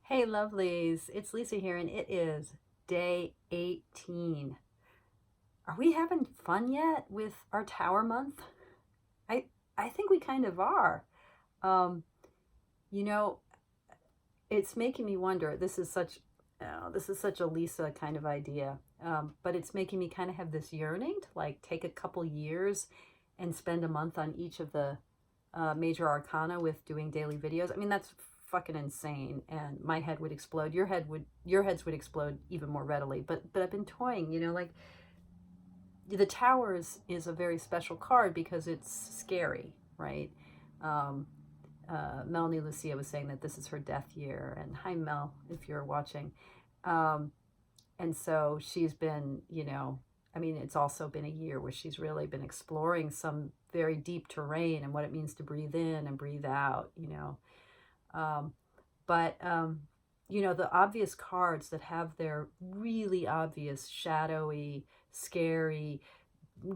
Hey lovelies, it's Lisa here and it is day 18. Are we having fun yet with our Tower month? I I think we kind of are. Um, you know, it's making me wonder. This is such a Lisa kind of idea. But it's making me kind of have this yearning to like take a couple years and spend a month on each of the major arcana with doing daily videos. I mean, that's fucking insane, and my head would explode. Your heads would explode even more readily. But I've been toying, like the Towers is a very special card because it's scary, right? Um, Melanie Lucia was saying that this is her death year, and hi Mel, if you're watching. Um, and so she's been, I mean, it's also been a year where she's really been exploring some very deep terrain and what it means to breathe in and breathe out. Um, but the obvious cards that have their really obvious, shadowy, scary,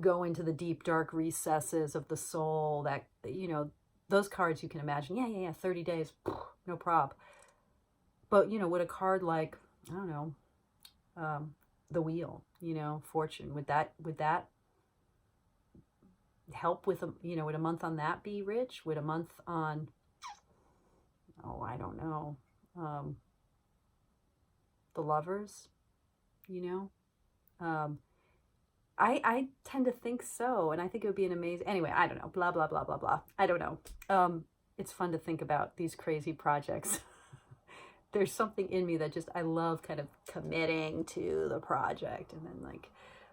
go into the deep, dark recesses of the soul, those cards you can imagine, yeah, 30 days, no prob. But, would a card like, I don't know, the wheel, fortune, would that help with would a month on that be rich? Would a month on, oh, I don't know, the lovers, you know um I tend to think so, and I think it would be an amazing, anyway, I don't know, blah blah blah blah blah, I don't know. It's fun to think about these crazy projects. There's something in me that just, I love kind of committing to the project and then like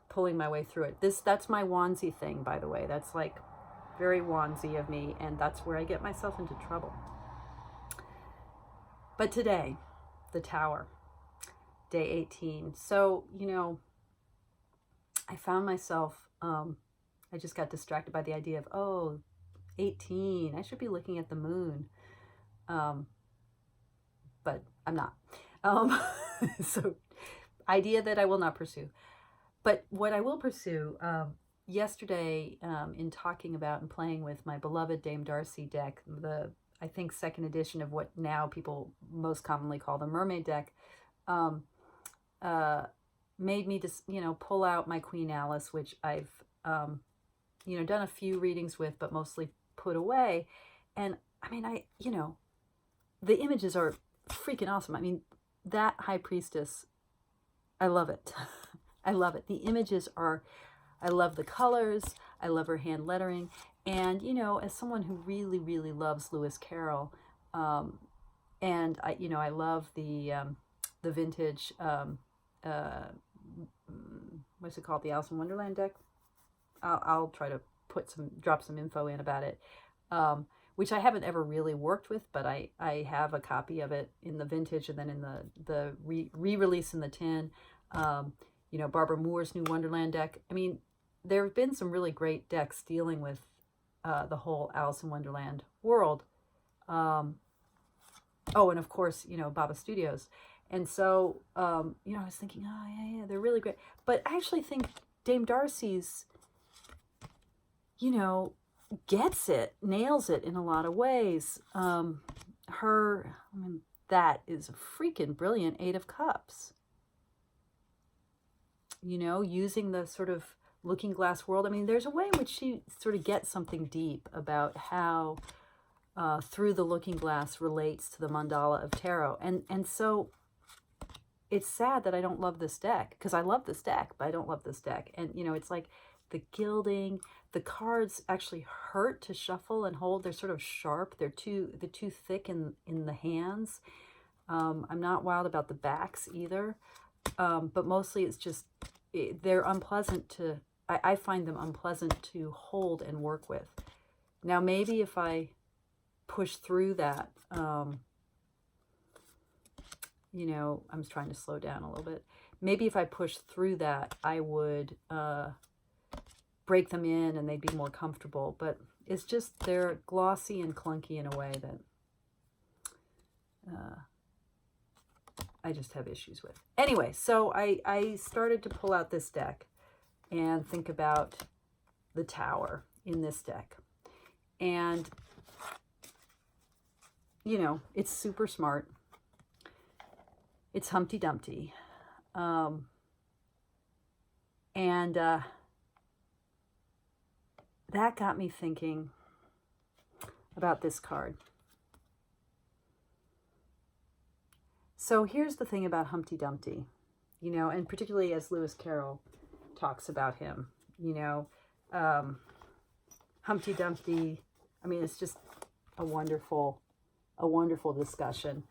pulling my way through it. That's my onesie thing, by the way. That's like very onesie of me, and that's where I get myself into trouble. But today, the Tower, day 18. So, I found myself, I just got distracted by the idea of, oh, 18, I should be looking at the moon. But I'm not. So, idea that I will not pursue. But what I will pursue, yesterday, in talking about and playing with my beloved Dame Darcy deck, I think second edition of what now people most commonly call the Mermaid deck, um, made me just, pull out my Queen Alice, which I've, done a few readings with, but mostly put away. And I mean, the images are freaking awesome. I mean, that High Priestess, I love it. I love it. The images are, I love the colors. I love her hand lettering. And, as someone who really, really loves Lewis Carroll, and I love the vintage, what's it called? The Alice in Wonderland deck. I'll try to drop some info in about it. Which I haven't ever really worked with, but I have a copy of it in the vintage and then in the re-release in the tin. Barbara Moore's New Wonderland deck. I mean, there have been some really great decks dealing with the whole Alice in Wonderland world. Oh, and of course, Baba Studios. And so, I was thinking, oh, yeah, they're really great. But I actually think Dame Darcy's, gets it, nails it in a lot of ways. That is a freaking brilliant Eight of Cups. Using the sort of looking glass world. I mean, there's a way in which she sort of gets something deep about how through the looking glass relates to the mandala of tarot. And so it's sad that I don't love this deck, because I love this deck, but I don't love this deck. And, it's like the gilding, the cards actually hurt to shuffle and hold. They're sort of sharp. They're too thick in the hands. I'm not wild about the backs either. But mostly it's just, they're unpleasant to, I find them unpleasant to hold and work with. Now, maybe if I push through that, I'm trying to slow down a little bit. Maybe if I push through that, I would break them in and they'd be more comfortable. But it's just, they're glossy and clunky in a way that I just have issues with. Anyway, so I started to pull out this deck and think about the Tower in this deck. And, it's super smart. It's Humpty Dumpty. And that got me thinking about this card. So here's the thing about Humpty Dumpty, you know, and particularly as Lewis Carroll talks about him, you know, Humpty Dumpty, I mean, it's just a wonderful discussion.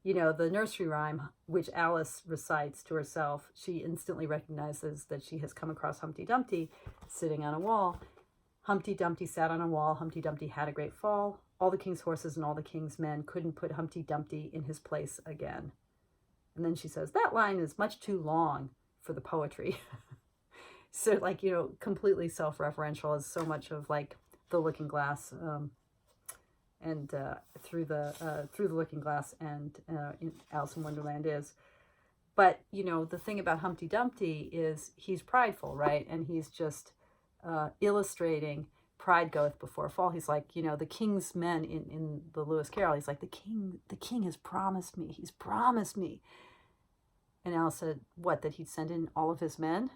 You know, the nursery rhyme, which Alice recites to herself, she instantly recognizes that she has come across Humpty Dumpty sitting on a wall. Humpty Dumpty sat on a wall. Humpty Dumpty had a great fall. All the king's horses and all the king's men couldn't put Humpty Dumpty in his place again. And then she says, that line is much too long for the poetry. So, like, you know, completely self-referential, as so much of, like, The Looking Glass, and through the Looking Glass and in Alice in Wonderland is. But, you know, the thing about Humpty Dumpty is he's prideful, right? And he's just illustrating pride goeth before a fall. He's like, you know, the king's men in the Lewis Carroll, he's like, the king has promised me. He's promised me. And Alice said, what, that he'd send in all of his men?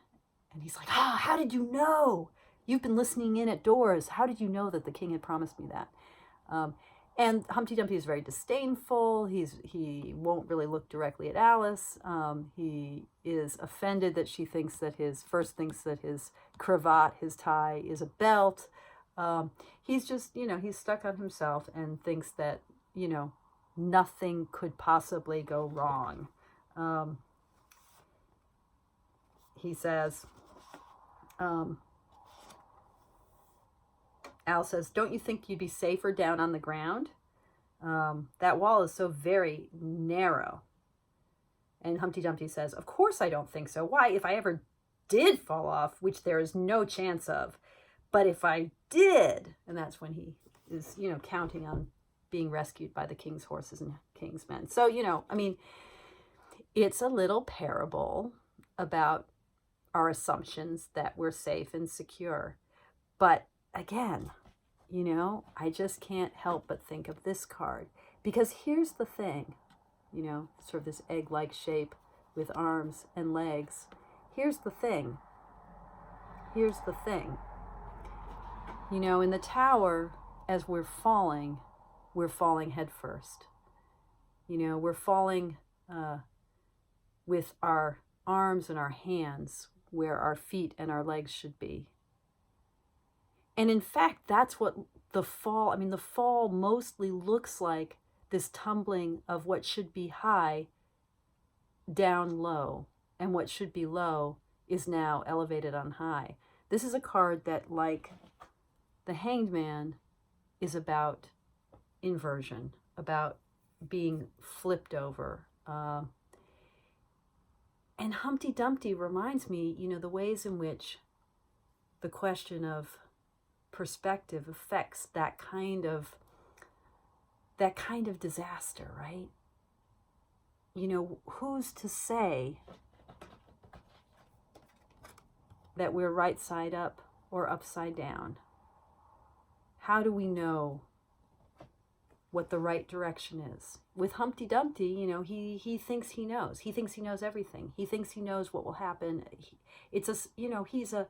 And he's like, how did you know? You've been listening in at doors. How did you know that the king had promised me that? And Humpty Dumpty is very disdainful. He won't really look directly at Alice. He is offended that she thinks that his cravat, his tie, is a belt. He's just, you know, he's stuck on himself and thinks that, you know, nothing could possibly go wrong. He says, Al says, don't you think you'd be safer down on the ground? That wall is so very narrow. And Humpty Dumpty says, of course I don't think so. Why, if I ever did fall off, which there is no chance of, but if I did, and that's when he is, you know, counting on being rescued by the king's horses and king's men. So, you know, I mean, it's a little parable about our assumptions that we're safe and secure. But again, you know, I just can't help but think of this card, because here's the thing, you know, sort of this egg-like shape with arms and legs. Here's the thing. You know, in the tower, as we're falling head first. You know, we're falling with our arms and our hands where our feet and our legs should be. And in fact, that's what the fall mostly looks like, this tumbling of what should be high down low, and what should be low is now elevated on high. This is a card that, like the Hanged Man, is about inversion, about being flipped over. And Humpty Dumpty reminds me, you know, the ways in which the question of perspective affects that kind of disaster, right? You know, who's to say that we're right side up or upside down? How do we know what the right direction is? With Humpty Dumpty, you know, he thinks he knows. He thinks he knows everything. He thinks he knows what will happen. He's a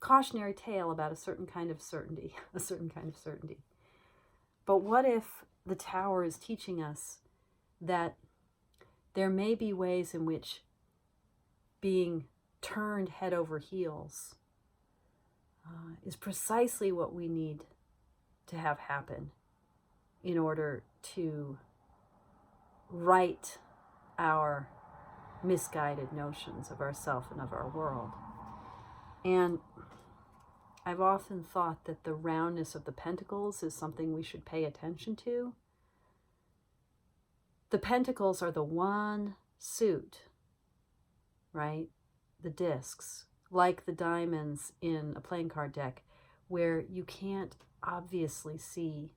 cautionary tale about a certain kind of certainty, But what if the tower is teaching us that there may be ways in which being turned head over heels is precisely what we need to have happen in order to right our misguided notions of ourself and of our world. And I've often thought that the roundness of the pentacles is something we should pay attention to. The pentacles are the one suit, right? The discs, like the diamonds in a playing card deck, where you can't obviously see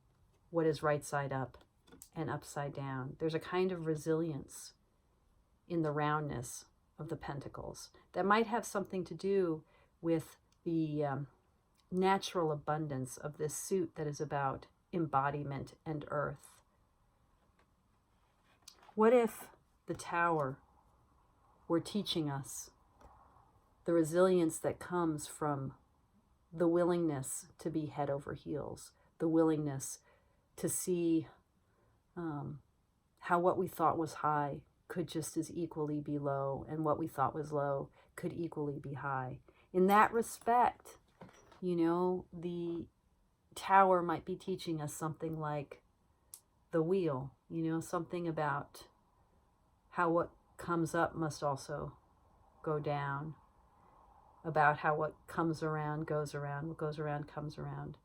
what is right side up and upside down. There's a kind of resilience in the roundness of the pentacles that might have something to do with the natural abundance of this suit that is about embodiment and earth. What if the tower were teaching us the resilience that comes from the willingness to be head over heels, the willingness to see how what we thought was high could just as equally be low, and what we thought was low could equally be high. In that respect, the tower might be teaching us something like the wheel, something about how what comes up must also go down, about how what comes around goes around, what goes around comes around,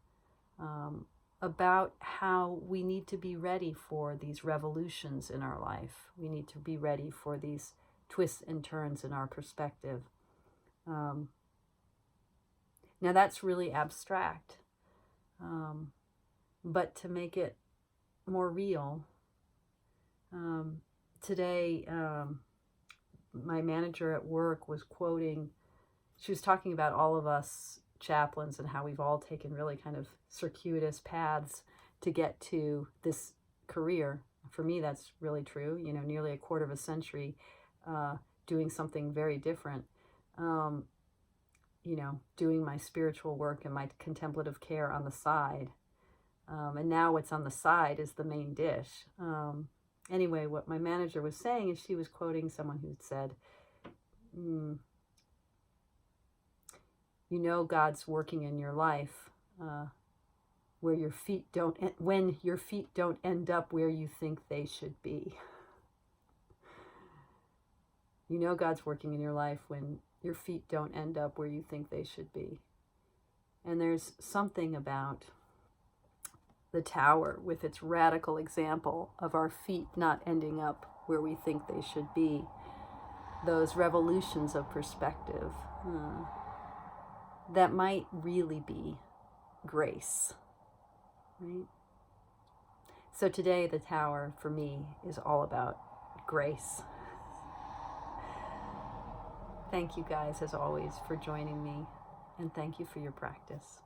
about how we need to be ready for these revolutions in our life. We need to be ready for these twists and turns in our perspective. Now that's really abstract, but to make it more real, today my manager at work was quoting, she was talking about all of us chaplains and how we've all taken really kind of circuitous paths to get to this career. For me, that's really true, nearly a quarter of a century doing something very different, doing my spiritual work and my contemplative care on the side. And now what's on the side is the main dish. Anyway, what my manager was saying is she was quoting someone who said, God's working in your life when your feet don't end up where you think they should be. God's working in your life when your feet don't end up where you think they should be. And there's something about the tower with its radical example of our feet not ending up where we think they should be. Those revolutions of perspective that might really be grace, right? So today the tower for me is all about grace. Thank you guys, as always, for joining me, and thank you for your practice.